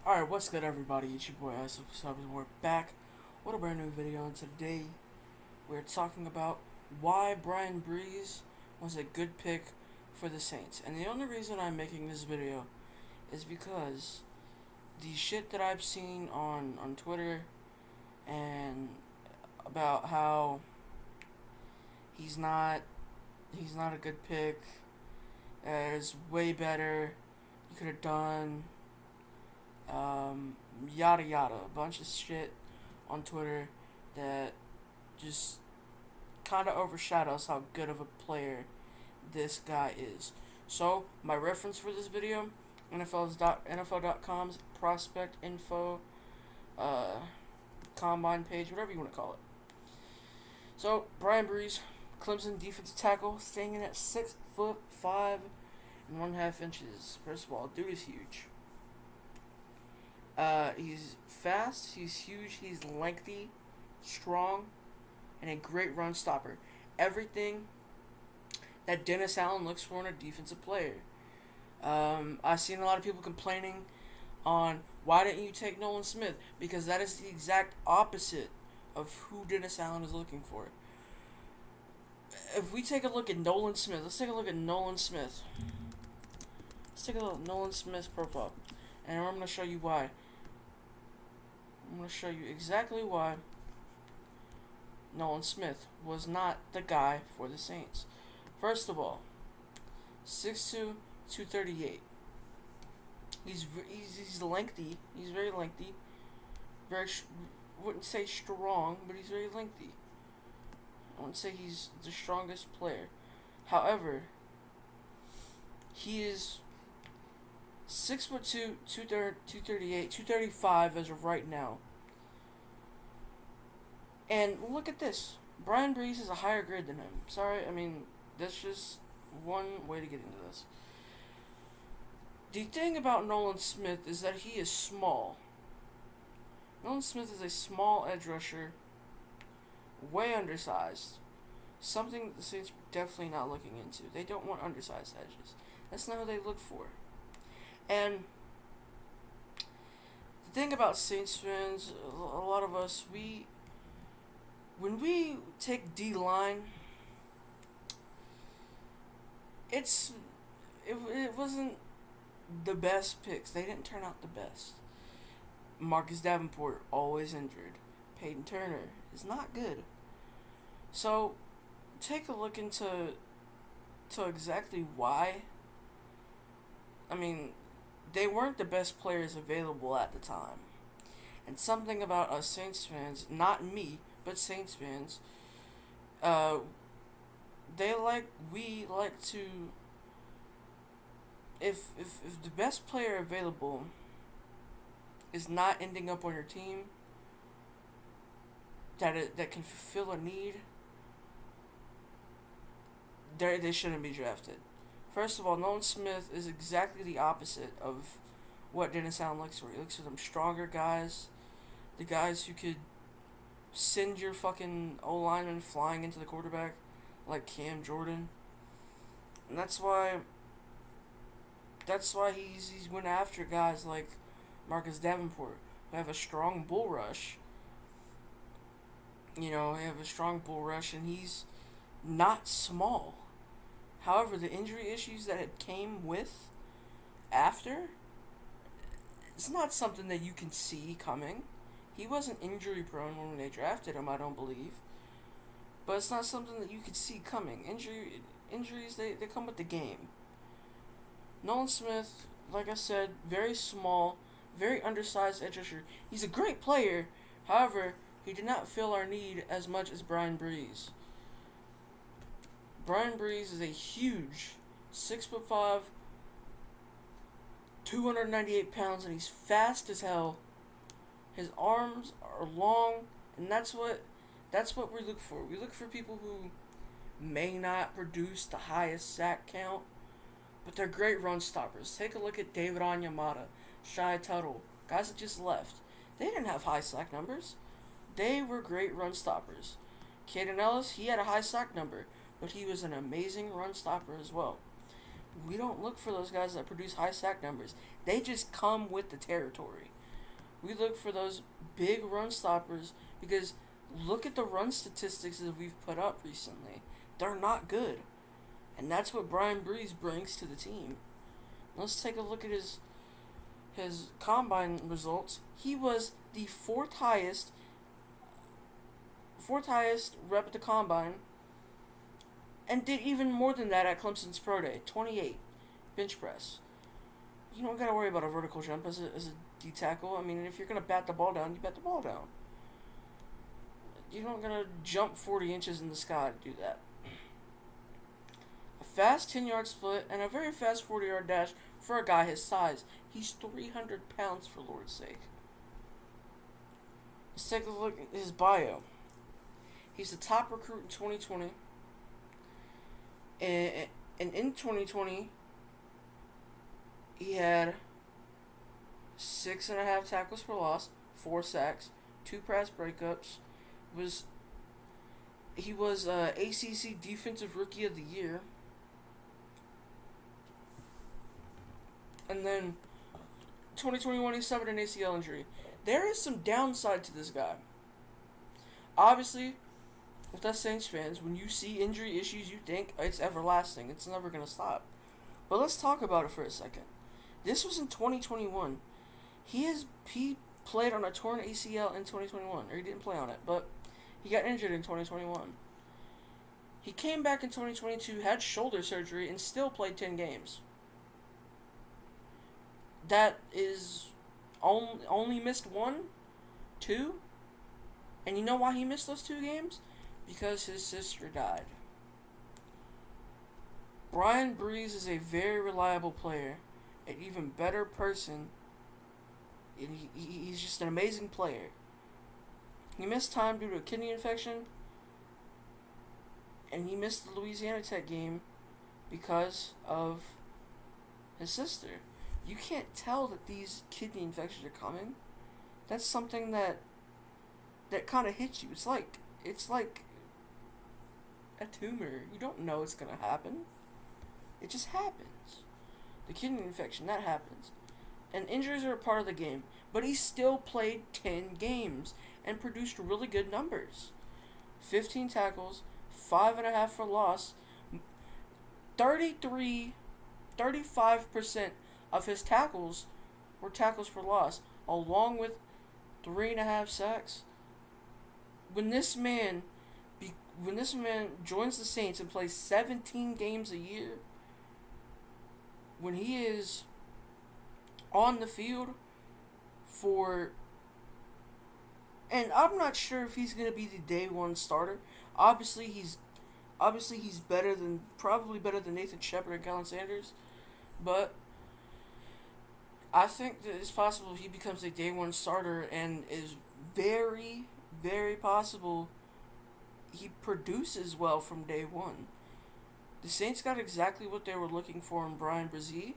Alright, what's good everybody? It's your boy Ice, and we're back with a brand new video, and today we're talking about why Bryan Bresee was a good pick for the Saints. And the only reason I'm making this video is because the shit that I've seen on Twitter and about how he's not a good pick, is way better, he could have done yada yada, a bunch of shit on Twitter that just kind of overshadows how good of a player this guy is. So, my reference for this video, NFL.com's prospect info, combine page, whatever you want to call it. So, Bryan Bresee, Clemson defensive tackle, standing at 6'5" and 1/2 inches. First of all, dude is huge. He's fast, he's huge, he's lengthy, strong, and a great run stopper. Everything that Dennis Allen looks for in a defensive player. I've seen a lot of people complaining on why didn't you take Nolan Smith, because that is the exact opposite of who Dennis Allen is looking for. If we take a look at Nolan Smith, let's take a look at Nolan Smith. Let's take a look at Nolan Smith's profile, and I'm going to show you why. I'm going to show you exactly why Nolan Smith was not the guy for the Saints. First of all, 6'2", 238. He's lengthy. He's very lengthy. Wouldn't say strong, but he's very lengthy. I wouldn't say he's the strongest player. However, he is 6'2", 238, 235 as of right now. And look at this. Bryan Bresee is a higher grade than him. Sorry, I mean, that's just one way to get into this. The thing about Nolan Smith is that he is small. Nolan Smith is a small edge rusher, way undersized. Something the Saints are definitely not looking into. They don't want undersized edges. That's not what they look for. And the thing about Saints fans, a lot of us, when we take D-line, it wasn't the best picks. They didn't turn out the best. Marcus Davenport, always injured. Peyton Turner is not good. So, take a look into exactly why. I mean, they weren't the best players available at the time. And something about us Saints fans, not me, but Saints fans, we like to, if the best player available is not ending up on your team, that can fulfill a need, they shouldn't be drafted. First of all, Nolan Smith is exactly the opposite of what Dennis Allen looks for. He looks for them stronger guys, the guys who could send your fucking O-lineman flying into the quarterback like Cam Jordan. And that's why he's went after guys like Marcus Davenport, who have a strong bull rush. They have a strong bull rush, and he's not small. However, the injury issues that it came with after, it's not something that you can see coming. He wasn't injury prone when they drafted him, I don't believe. But it's not something that you could see coming. Injuries, they come with the game. Nolan Smith, like I said, very small, very undersized edge rusher. He's a great player. However, he did not fill our need as much as Bryan Bresee. Bryan Bresee is a huge 6'5", 298 pounds, and he's fast as hell. His arms are long, and that's what we look for. We look for people who may not produce the highest sack count, but they're great run stoppers. Take a look at David Onyemata, Shai Tuttle, guys that just left. They didn't have high sack numbers. They were great run stoppers. Caden Ellis, he had a high sack number, but he was an amazing run stopper as well. We don't look for those guys that produce high sack numbers. They just come with the territory. We look for those big run stoppers because look at the run statistics that we've put up recently. They're not good. And that's what Bryan Bresee brings to the team. Let's take a look at his combine results. He was the fourth highest rep at the combine, and did even more than that at Clemson's Pro Day. 28 bench press. You don't gotta worry about a vertical jump as a D tackle. I mean, if you're gonna bat the ball down, you bat the ball down. You don't gotta jump 40 inches in the sky to do that. A fast 10-yard split and a very fast 40-yard dash for a guy his size. He's 300 pounds, for Lord's sake. Let's take a look at his bio. He's the top recruit in 2020. And in 2020, he had 6.5 tackles for loss, 4 sacks, 2 pass breakups. He was ACC Defensive Rookie of the Year. And then 2021, he suffered an ACL injury. There is some downside to this guy. Obviously, with us Saints fans, when you see injury issues, you think it's everlasting. It's never going to stop. But let's talk about it for a second. This was in 2021. He played on a torn ACL in 2021. Or he didn't play on it, but he got injured in 2021. He came back in 2022, had shoulder surgery, and still played 10 games. That is only missed 1, 2. And you know why he missed those 2 games? Because his sister died. Bryan Bresee is a very reliable player, an even better person, and he's just an amazing player. He missed time due to a kidney infection, and he missed the Louisiana Tech game because of his sister. You can't tell that these kidney infections are coming. That's something that kind of hits you. It's like a tumor. You don't know it's gonna happen. It just happens. The kidney infection, that happens. And injuries are a part of the game. But he still played 10 games and produced really good numbers. 15 tackles, 5.5 for loss, 35% of his tackles were tackles for loss, along with 3.5 sacks. When this man joins the Saints and plays 17 games a year, when he is on the field and I'm not sure if he's gonna be the day one starter. Obviously he's probably better than Nathan Shepard and Colin Sanders, but I think that it's possible he becomes a day one starter, and is very, very possible he produces well from day one. The Saints got exactly what they were looking for in Bryan Bresee,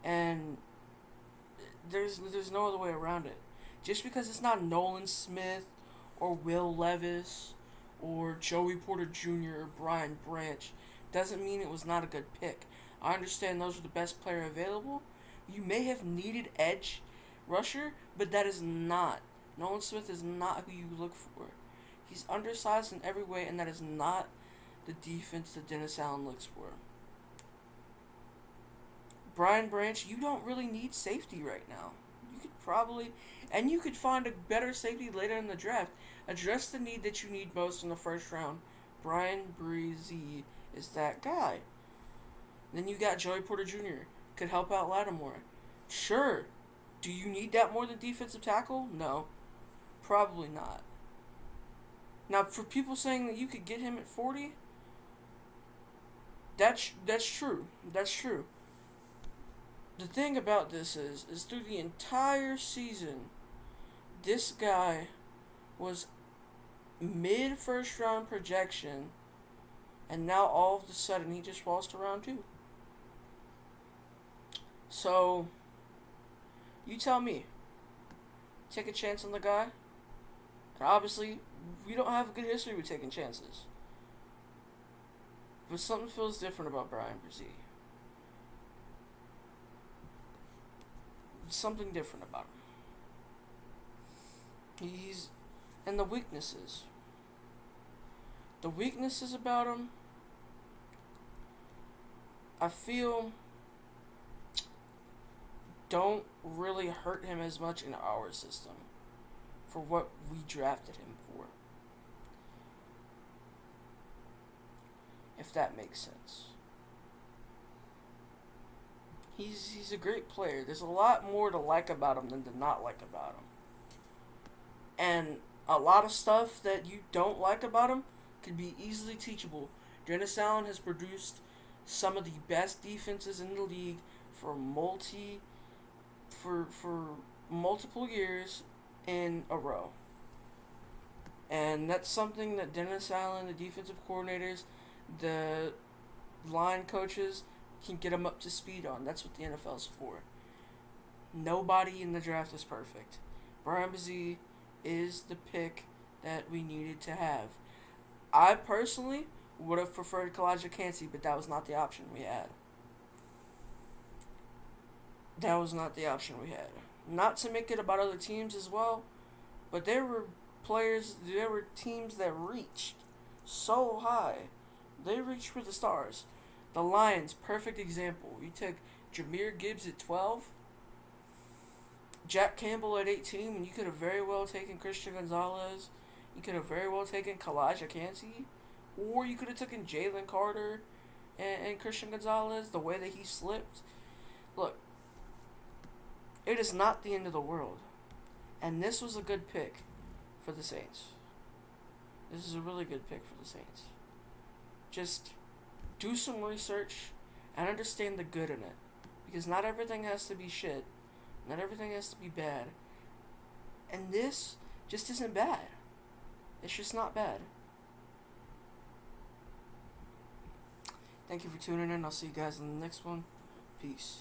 and there's no other way around it. Just because it's not Nolan Smith or Will Levis or Joey Porter Jr. or Brian Branch doesn't mean it was not a good pick. I understand those are the best player available. You may have needed edge rusher, but that is not. Nolan Smith is not who you look for. He's undersized in every way, and that is not the defense that Dennis Allen looks for. Brian Branch, you don't really need safety right now. You could find a better safety later in the draft. Address the need that you need most in the first round. Bryan Bresee is that guy. Then you got Joey Porter Jr. Could help out Lattimore. Sure. Do you need that more than defensive tackle? No. Probably not. Now, for people saying that you could get him at 40, that's true. That's true. The thing about this is through the entire season, this guy was mid first round projection, and now all of a sudden he just falls to round 2. So, you tell me, take a chance on the guy? And obviously, we don't have a good history with taking chances. But something feels different about Bryan Bresee. Something different about him. He's and the weaknesses. The weaknesses about him, I feel, don't really hurt him as much in our system for what we drafted him for. If that makes sense. He's a great player. There's a lot more to like about him than to not like about him. And a lot of stuff that you don't like about him can be easily teachable. Dennis Allen has produced some of the best defenses in the league for for multiple years in a row. And that's something that Dennis Allen, the defensive coordinators, the line coaches can get them up to speed on. That's what the NFL's for. Nobody in the draft is perfect. Bryan Bresee is the pick that we needed to have. I personally would have preferred Kalijah Cansey, but that was not the option we had. That was not the option we had. Not to make it about other teams as well, but there were teams that reached so high. They reached for the stars. The Lions, perfect example. You took Jahmyr Gibbs at 12, Jack Campbell at 18, when you could have very well taken Christian Gonzalez. You could have very well taken Kalijah Cansey. Or you could have taken Jalen Carter and Christian Gonzalez, the way that he slipped. Look, it is not the end of the world. And this was a good pick for the Saints. This is a really good pick for the Saints. Just do some research and understand the good in it. Because not everything has to be shit. Not everything has to be bad. And this just isn't bad. It's just not bad. Thank you for tuning in. I'll see you guys in the next one. Peace.